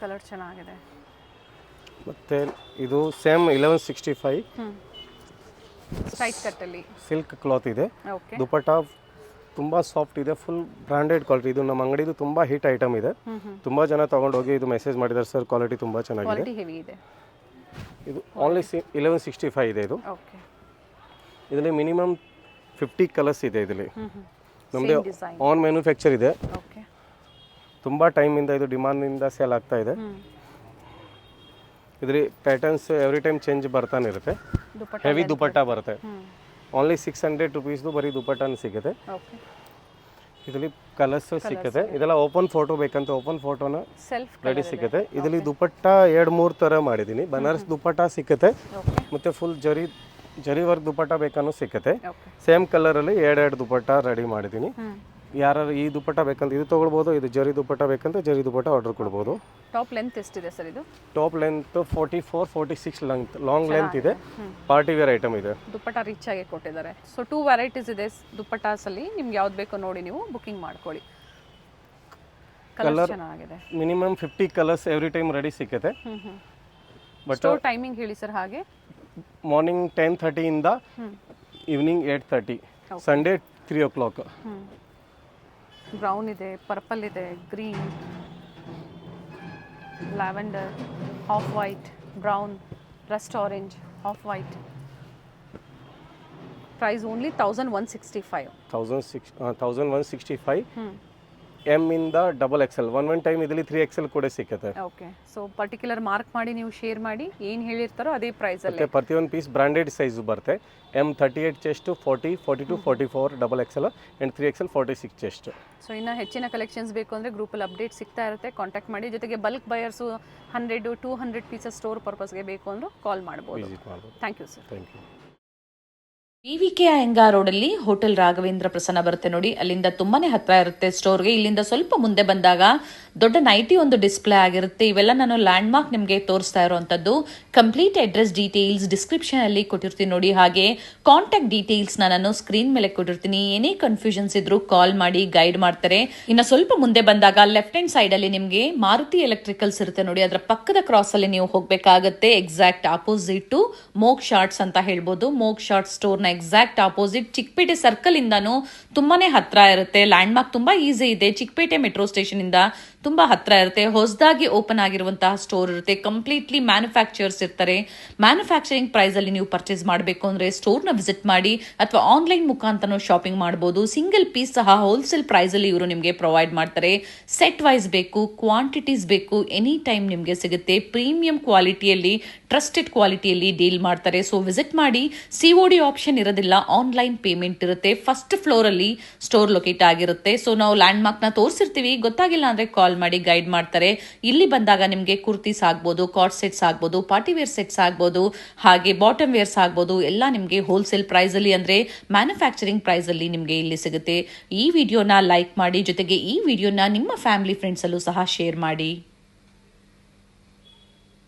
ಕಲರ್ ಚೆನ್ನಾಗಿದೆ. ಮತ್ತೆ ಇದು ಸೇಮ್ 1165 ಸ್ಟ್ರೈಟ್ ಕಟ್ಟಲ್ಲಿ ಸಿಲ್ಕ್ ಕ್ಲಾತ್ ಇದೆ. ಓಕೆ. ದುಪಟ್ಟ ತುಂಬ ಸಾಫ್ಟ್ ಇದೆ, ಫುಲ್ ಬ್ರಾಂಡೆಡ್ ಕ್ವಾಲಿಟಿ. ಇದು ನಮ್ಮ ಅಂಗಡಿದು ತುಂಬ ಹಿಟ್ ಐಟಮ್ ಇದೆ. ತುಂಬ ಜನ ತೊಗೊಂಡೋಗಿ ಇದು ಮೆಸೇಜ್ ಮಾಡಿದ್ದಾರೆ, ಸರ್ ಕ್ವಾಲಿಟಿ ತುಂಬ ಚೆನ್ನಾಗಿದೆ. ಕ್ವಾಲಿಟಿ ಹೆವಿ ಇದೆ. ಇದು ಓನ್ಲಿ 1165 ಇದೆ. ಇದು ಓಕೆ. ಇದರಲ್ಲಿ ಮಿನಿಮಮ್ 50 ಕಲರ್ಸ್ ಇದೆ. ಇದರಲ್ಲಿ ನಮ್ಮದೇ ಡಿಸೈನ್. ಆನ್ ಮ್ಯಾನುಫ್ಯಾಕ್ಚರ್ ಇದೆ. ಓಕೆ. ತುಂಬ ಟೈಮಿಂದ ಇದು ಡಿಮಾಂಡಿಂದ ಸೇಲ್ ಆಗ್ತಾ ಇದೆ. ಇದರಲ್ಲಿ ಪ್ಯಾಟರ್ನ್ಸ್ ಎವ್ರಿ ಟೈಮ್ ಚೇಂಜ್ ಬರ್ತಾನೆ ಇರುತ್ತೆ. ಹೆವಿ ದುಪಟ್ಟ ಬರುತ್ತೆ. ಓನ್ಲಿ 600 ರುಪೀಸ್ದು ಬರೀ ದುಪಟ್ಟನ ಸಿಗುತ್ತೆ. ಓಕೆ. ಇದರಲ್ಲಿ ಕಲರ್ಸ್ ಸಿಗುತ್ತೆ. ಇದೆಲ್ಲ ಓಪನ್ ಫೋಟೋ ಬೇಕಂತ ಓಪನ್ ಫೋಟೋನ ಸೆಲ್ಫ್ ರೆಡಿ ಸಿಗುತ್ತೆ. ಇದರಲ್ಲಿ ದುಪಟ್ಟ 2-3 ಥರ ಮಾಡಿದ್ದೀನಿ. ಬನಾರಸ್ ದುಪಟ್ಟ ಸಿಗುತ್ತೆ. ಓಕೆ. ಮತ್ತು ಫುಲ್ ಜರಿ ವರ್ಕ್ ದುಪಟ್ಟ ಬೇಕನ್ನೂ ಸಿಗುತ್ತೆ. ಓಕೆ. ಸೇಮ್ ಕಲರಲ್ಲಿ 2 ದುಪಟ್ಟ ರೆಡಿ ಮಾಡಿದ್ದೀನಿ. ಯಾರು ಈ ದುಪ್ಪಟ್ಟ ಬೇಕಂತ ಇದು ತೊಗೊಳ್ಬೋದು, ಇದು ಜರಿ ದುಪ್ಪಟ್ಟ ಬೇಕಂತ ಜರಿ ದುಪ್ಪಟ್ಟ ಆರ್ಡರ್ ಕೊಡ್ಬೋದು. ಟಾಪ್ ಲೆಂತ್ ಎಷ್ಟಿದೆ ಸರ್ ಇದು? Top length 44-46 length, long length ಇದೆ, ಪಾರ್ಟಿ ವೇರ್ ಐಟಮ್ ಇದೆ. ದುಪ್ಪಟ್ಟ ರಿಚ್ ಆಗಿ ಕೊಟ್ಟಿದ್ದಾರೆ. ಸೊ 2 ವೆರೈಟೀಸ್ ಇದೆ ದುಪ್ಪಟ್ಟಾಸಲ್ಲಿ, ನಿಮ್ಗೆ ಯಾವ್ದು ಬೇಕೋ ನೋಡಿ ನೀವು ಬುಕಿಂಗ್ ಮಾಡ್ಕೊಳ್ಳಿ. ಕಲರ್ ಚೆನ್ನಾಗಿದೆ. Minimum 50 colours every time ready ಸಿಕ್ಕತ್ತೆ. ಬಟ್ ಸ್ಟೋರ್ ಟೈಮಿಂಗ್ ಹೇಳಿ ಸರ್. ಹಾಗೆ ಮಾರ್ನಿಂಗ್ 10:30 ಇಂದ ಈವ್ನಿಂಗ್ 8:30, ಸಂಡೇ 3 o'clock. ಬ್ರೌನ್ ಇದೆ, ಪರ್ಪಲ್ ಇದೆ, green, lavender, off white, brown, rust orange, off white. Price only 1165. 1165. M ಇಂದ XXL, ಒನ್ ಟೈಮ್ ಇದರಲ್ಲಿ 3XL ಕೂಡ ಸಿಕ್ಕತ್ತೆ. ಓಕೆ. ಸೊ ಪರ್ಟಿಕ್ಯುಲರ್ ಮಾರ್ಕ್ ಮಾಡಿ ನೀವು ಶೇರ್ ಮಾಡಿ, ಏನು ಹೇಳಿರ್ತಾರೋ ಅದೇ ಪ್ರೈಸಲ್ಲಿ. ಮತ್ತೆ ಪ್ರತಿಯೊಂದು ಪೀಸ್ ಬ್ರಾಂಡೆಡ್ ಸೈಜು ಬರುತ್ತೆ. M38 chest, 40, 42, 44 XXL and 3XL 46 chest. So ಇನ್ನು ಹೆಚ್ಚಿನ ಕಲೆಕ್ಷನ್ಸ್ ಬೇಕು ಅಂದರೆ ಗ್ರೂಪಲ್ಲಿ ಅಪ್ಡೇಟ್ ಸಿಗ್ತಾ ಇರುತ್ತೆ, ಕಾಂಟ್ಯಾಕ್ಟ್ ಮಾಡಿ. ಜೊತೆಗೆ ಬಲ್ಕ್ ಬಯರ್ಸು 100-200 ಪೀಸಸ್ ಸ್ಟೋರ್ ಪರ್ಪಸ್ಗೆ ಬೇಕು ಅಂದರೂ ಕಾಲ್ ಮಾಡ್ಬೋದು. ವಿಸಿಟ್ ಮಾಡ್ಬೋದು. Thank you sir. Thank you. PVK Iyengar ರೋಡಲ್ಲಿ ಹೋಟೆಲ್ ರಾಘವೇಂದ್ರ ಪ್ರಸನ್ನ ಬರುತ್ತೆ ನೋಡಿ, ಅಲ್ಲಿಂದ ತುಂಬಾನೇ ಹತ್ರ ಇರುತ್ತೆ ಸ್ಟೋರ್ಗೆ. ಇಲ್ಲಿಂದ ಸ್ವಲ್ಪ ಮುಂದೆ ಬಂದಾಗ ದೊಡ್ಡ ನೈಟಿ ಒಂದು ಡಿಸ್ಪ್ಲೇ ಆಗಿರುತ್ತೆ. ಇವೆಲ್ಲ ನಾನು ಲ್ಯಾಂಡ್ ಮಾರ್ಕ್ ನಿಮಗೆ ತೋರಿಸ್ತಾ ಇರುವಂತದ್ದು. ಕಂಪ್ಲೀಟ್ ಅಡ್ರೆಸ್ ಡೀಟೇಲ್ಸ್ ಡಿಸ್ಕ್ರಿಪ್ಷನ್ ಅಲ್ಲಿ ಕೊಟ್ಟಿರ್ತೀನಿ ನೋಡಿ, ಹಾಗೆ ಕಾಂಟ್ಯಾಕ್ಟ್ ಡೀಟೇಲ್ಸ್ ನಾನು ಸ್ಕ್ರೀನ್ ಮೇಲೆ ಕೊಟ್ಟಿರ್ತೀನಿ. ಏನೇ ಕನ್ಫ್ಯೂಷನ್ಸ್ ಇದ್ರು ಕಾಲ್ ಮಾಡಿ, ಗೈಡ್ ಮಾಡ್ತಾರೆ. ಇನ್ನು ಸ್ವಲ್ಪ ಮುಂದೆ ಬಂದಾಗ ಲೆಫ್ಟ್ ಹ್ಯಾಂಡ್ ಸೈಡ್ ಅಲ್ಲಿ ನಿಮಗೆ ಮಾರುತಿ ಎಲೆಕ್ಟ್ರಿಕಲ್ಸ್ ಇರುತ್ತೆ ನೋಡಿ, ಅದರ ಪಕ್ಕದ ಕ್ರಾಸ್ ಅಲ್ಲಿ ನೀವು ಹೋಗ್ಬೇಕಾಗತ್ತೆ. ಎಕ್ಸಾಕ್ಟ್ ಆಪೋಸಿಟ್ ಟು ಮೋಗ್ ಶಾರ್ಟ್ಸ್ ಅಂತ ಹೇಳ್ಬೋದು. ಮೋಗ್ ಶಾರ್ಟ್ ಸ್ಟೋರ್ ನ ಎಕ್ಸಾಕ್ಟ್ ಆಪೋಸಿಟ್ ಚಿಕ್ಕಪೇಟೆ ಸರ್ಕಲ್ ಇಂದಾನು ತುಂಬಾನೇ ಹತ್ರ ಇರುತ್ತೆ. ಲ್ಯಾಂಡ್ ಮಾರ್ಕ್ ತುಂಬಾ ಈಸಿ ಇದೆ. ಚಿಕ್ಕಪೇಟೆ ಮೆಟ್ರೋ ಸ್ಟೇಷನ್ ಇಂದ ತುಂಬಾ ಹತ್ರ ಇರುತ್ತೆ. ಹೊಸದಾಗಿ ಓಪನ್ ಆಗಿರುವಂತಹ ಸ್ಟೋರ್ ಇರುತ್ತೆ. ಕಂಪ್ಲೀಟ್ಲಿ ಮ್ಯಾನುಫ್ಯಾಕ್ಚರ್ಸ್ ಇರ್ತಾರೆ. ಮ್ಯಾನುಫ್ಯಾಕ್ಚರಿಂಗ್ ಪ್ರೈಸ್ ಅಲ್ಲಿ ನೀವು ಪರ್ಚೇಸ್ ಮಾಡಬೇಕು ಅಂದ್ರೆ ಸ್ಟೋರ್ ನ ವಿಸಿಟ್ ಮಾಡಿ, ಅಥವಾ ಆನ್ಲೈನ್ ಮುಖಾಂತರ ಶಾಪಿಂಗ್ ಮಾಡಬಹುದು. ಸಿಂಗಲ್ ಪೀಸ್ ಸಹ ಹೋಲ್ಸೇಲ್ ಪ್ರೈಸ್ ಅಲ್ಲಿ ಇವರು ನಿಮಗೆ ಪ್ರೊವೈಡ್ ಮಾಡ್ತಾರೆ. ಸೆಟ್ ವೈಸ್ ಬೇಕು, ಕ್ವಾಂಟಿಟೀಸ್ ಬೇಕು, ಎನಿ ಟೈಮ್ ನಿಮಗೆ ಸಿಗುತ್ತೆ. ಪ್ರೀಮಿಯಂ ಕ್ವಾಲಿಟಿಯಲ್ಲಿ, ಟ್ರಸ್ಟೆಡ್ ಕ್ವಾಲಿಟಿಯಲ್ಲಿ ಡೀಲ್ ಮಾಡ್ತಾರೆ. ಸೊ ವಿಸಿಟ್ ಮಾಡಿ. COD ಆಪ್ಷನ್ ಇರೋದಿಲ್ಲ, ಆನ್ಲೈನ್ ಪೇಮೆಂಟ್ ಇರುತ್ತೆ. ಫಸ್ಟ್ ಫ್ಲೋರ್ ಅಲ್ಲಿ ಸ್ಟೋರ್ ಲೊಕೇಟ್ ಆಗಿರುತ್ತೆ. ಸೊ ನಾವು ಲ್ಯಾಂಡ್ ಮಾರ್ಕ್ ನ ತೋರಿಸಿರ್ತೀವಿ, ಗೊತ್ತಾಗಿಲ್ಲ ಅಂದ್ರೆ ಕಾಲ್ ಮಾಡಿ, ಗೈಡ್ ಮಾಡ್ತಾರೆ. ಇಲ್ಲಿ ಬಂದಾಗ ನಿಮಗೆ ಕುರ್ತೀಸ್ ಆಗ್ಬೋದು, ಕಾರ್ಡ್ ಸೆಟ್ಸ್ ಆಗ್ಬೋದು, ಪಾರ್ಟಿ ವೇರ್ ಸೆಟ್ಸ್ ಆಗ್ಬೋದು, ಹಾಗೆ ಬಾಟಮ್ ವೇರ್ಸ್ ಆಗ್ಬೋದು, ಎಲ್ಲ ನಿಮಗೆ ಹೋಲ್ಸೇಲ್ ಪ್ರೈಸ್ ಅಲ್ಲಿ ಅಂದ್ರೆ ಮ್ಯಾನುಫ್ಯಾಕ್ಚರಿಂಗ್ ಪ್ರೈಸ್ ಅಲ್ಲಿ ನಿಮಗೆ ಇಲ್ಲಿ ಸಿಗುತ್ತೆ. ಈ ವಿಡಿಯೋನ ಲೈಕ್ ಮಾಡಿ, ಜೊತೆಗೆ ಈ ವಿಡಿಯೋನ ನಿಮ್ಮ ಫ್ಯಾಮಿಲಿ ಫ್ರೆಂಡ್ಸ್ ಅಲ್ಲೂ ಸಹ ಶೇರ್ ಮಾಡಿ.